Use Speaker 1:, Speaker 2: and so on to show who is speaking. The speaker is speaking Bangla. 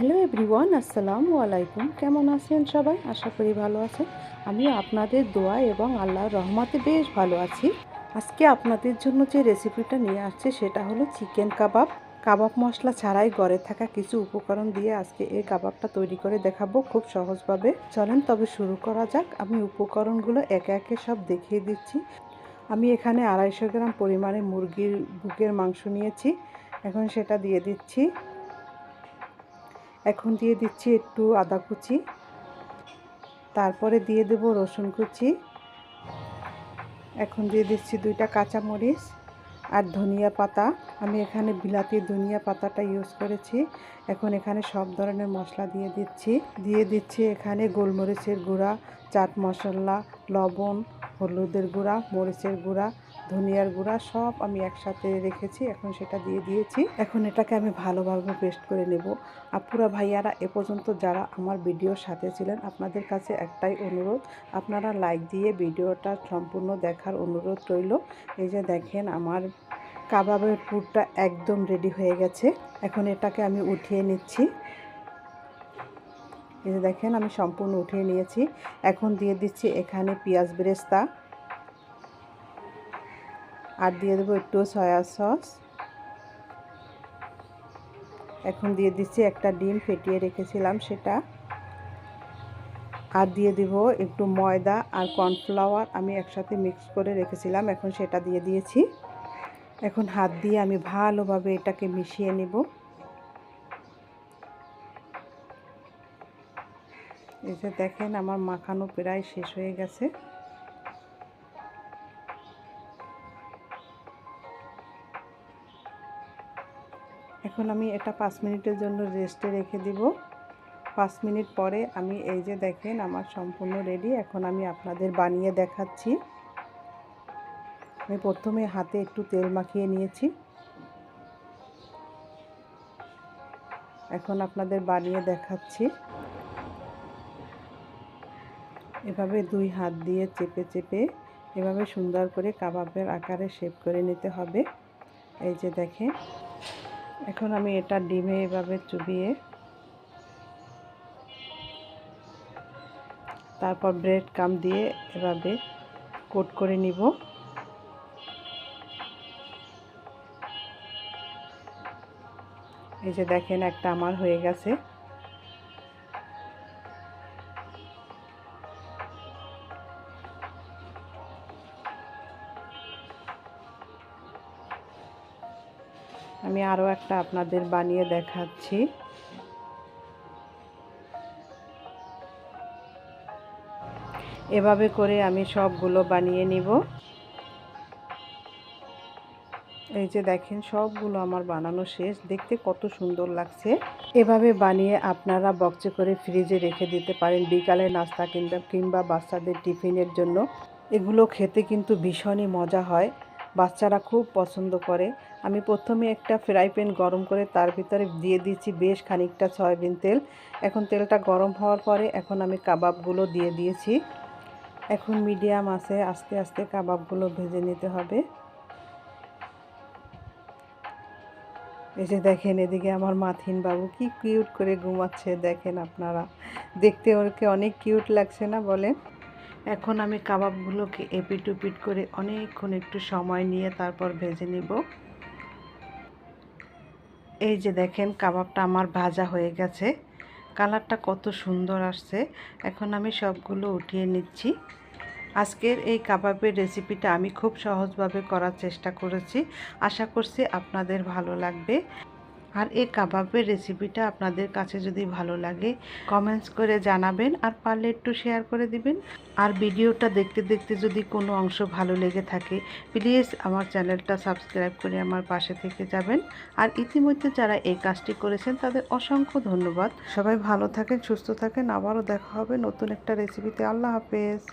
Speaker 1: হ্যালো এভরিওয়ান, আসসালামু আলাইকুম। কেমন আছেন সবাই? আশা করি ভালো আছেন। আমিও আপনাদের দোয়া এবং আল্লাহর রহমতে বেশ ভালো আছি। আজকে আপনাদের জন্য যে রেসিপিটা নিয়ে আসছে সেটা হলো চিকেন কাবাব। কাবাব মশলা ছাড়াই ঘরে থাকা কিছু উপকরণ দিয়ে আজকে এই কাবাবটা তৈরি করে দেখাবো খুব সহজভাবে। চলেন তবে শুরু করা যাক। আমি উপকরণগুলো একে একে সব দেখিয়ে দিচ্ছি। আমি এখানে 250 গ্রাম পরিমাণে মুরগির বুকের মাংস নিয়েছি। এখন সেটা দিয়ে দিচ্ছি। এখন দিয়ে দিচ্ছি একটু আদা কুচি, তারপরে দিয়ে দেব রসুন কুচি, এখন দিয়ে দিচ্ছি 2টা কাঁচামরিচ আর ধনিয়া পাতা। আমি এখানে বিলাতি ধনিয়া পাতাটা ইউজ করেছি। এখন এখানে সব ধরনের মশলা দিয়ে দিচ্ছি এখানে গোলমরিচের গুঁড়া, চাট মশলা, লবণ, হলুদের গুঁড়া, মরিচের গুঁড়া, ধনিয়ার গুঁড়া সব আমি একসাথে রেখেছি। এখন সেটা দিয়ে দিয়েছি। এখন এটাকে আমি ভালোভাবে পেস্ট করে নেব। আপুরা ভাইয়ারা এ পর্যন্ত যারা আমার ভিডিওর সাথে ছিলেন, আপনাদের কাছে একটাই অনুরোধ, আপনারা লাইক দিয়ে ভিডিওটা সম্পূর্ণ দেখার অনুরোধ রইল। এই যে দেখেন আমার কাবাবের পুরটা একদম রেডি হয়ে গেছে। এখন এটাকে আমি উঠিয়ে নিচ্ছি। এই যে দেখেন আমি সম্পূর্ণ উঠিয়ে নিয়েছি। এখন দিয়ে দিচ্ছি এখানে পেঁয়াজ বেরেস্তা, আর দিয়ে দেবো একটু সয়া সস। এখন দিয়ে দিচ্ছি একটা ডিম ফেটিয়ে রেখেছিলাম সেটা, আর দিয়ে দিব একটু ময়দা আর কর্নফ্লাওয়ার আমি একসাথে মিক্স করে রেখেছিলাম। এখন সেটা দিয়ে দিয়েছি। এখন হাত দিয়ে আমি ভালোভাবে এটাকে মিশিয়ে নেব। এই যে দেখেন আমার মাখানো প্রায় শেষ হয়ে গেছে। এখন আমি এটা 5 মিনিটের জন্য রেস্টে রেখে দিব। 5 মিনিট পরে আমি এই যে দেখেন আমার সম্পূর্ণ রেডি। এখন আমি আপনাদের বানিয়ে দেখাচ্ছি। আমি প্রথমে হাতে একটু তেল মাখিয়ে নিয়েছি। এখন আপনাদের বানিয়ে দেখাচ্ছি। এভাবে 2 হাত দিয়ে চেপে চেপে এভাবে সুন্দর করে কাবাবের আকারে শেপ করে নিতে হবে। এই যে দেখেন এখন আমি এটা ডিমে এভাবে চুবিয়ে, তারপর ব্রেড ক্রাম্ব দিয়ে এভাবে কোট করে নিব। এই যে দেখেন একটা আমার হয়ে গেছে। আমি আরও একটা আপনাদের বানিয়ে দেখাচ্ছি। এভাবে করে আমি সবগুলো বানিয়ে নিব। এই যে দেখেন সবগুলো আমার বানানো শেষ। দেখতে কত সুন্দর লাগছে। এভাবে বানিয়ে আপনারা বক্সে করে ফ্রিজে রেখে দিতে পারেন বিকালে নাস্তা কিংবা বাচ্চাদের টিফিনের জন্য। এগুলো খেতে কিন্তু ভীষণই মজা হয়, বাচ্চারা খুব পছন্দ করে। আমি প্রথমে একটা ফ্রাই প্যান গরম করে তার ভিতরে দিয়ে দিচ্ছি বেশ খানিকটা সয়াবিন তেল। এখন তেলটা গরম হওয়ার পরে এখন আমি কাবাবগুলো দিয়ে দিয়েছি। এখন মিডিয়াম আছে আস্তে আস্তে কাবাবগুলো ভেজে নিতে হবে। এই যে দেখেন এদিকে আমার মাথিন বাবু কি কিউট করে ঘুমাচ্ছে। দেখেন আপনারা, দেখতে ওকে অনেক কিউট লাগছে না বলেন? এখন আমি কাবাবগুলোকে এপিট ওপিট করে অনেকক্ষণ একটু সময় নিয়ে তারপর ভেজে নিব। এই যে দেখেন কাবাবটা আমার ভাজা হয়ে গেছে, কালারটা কত সুন্দর আসছে। এখন আমি সবগুলো উঠিয়ে নিচ্ছি। আজকের এই কাবাবের রেসিপিটা আমি খুব সহজভাবে করার চেষ্টা করেছি। আশা করছি আপনাদের ভালো লাগবে। আর এই কাবাবের রেসিপিটা আপনাদের কাছে যদি ভালো লাগে কমেন্টস করে জানাবেন, আর পারলে একটু শেয়ার করে দিবেন। আর ভিডিওটা দেখতে দেখতে যদি কোনো অংশ ভালো লেগে থাকে প্লিজ আমার চ্যানেলটা সাবস্ক্রাইব করে আমার পাশে থেকে যাবেন। আর ইতিমধ্যে যারা এই কাজটি করেছেন তাদের অসংখ্য ধন্যবাদ। সবাই ভালো থাকেন, সুস্থ থাকেন। আবারও দেখা হবে নতুন একটা রেসিপিতে। আল্লাহ হাফেজ।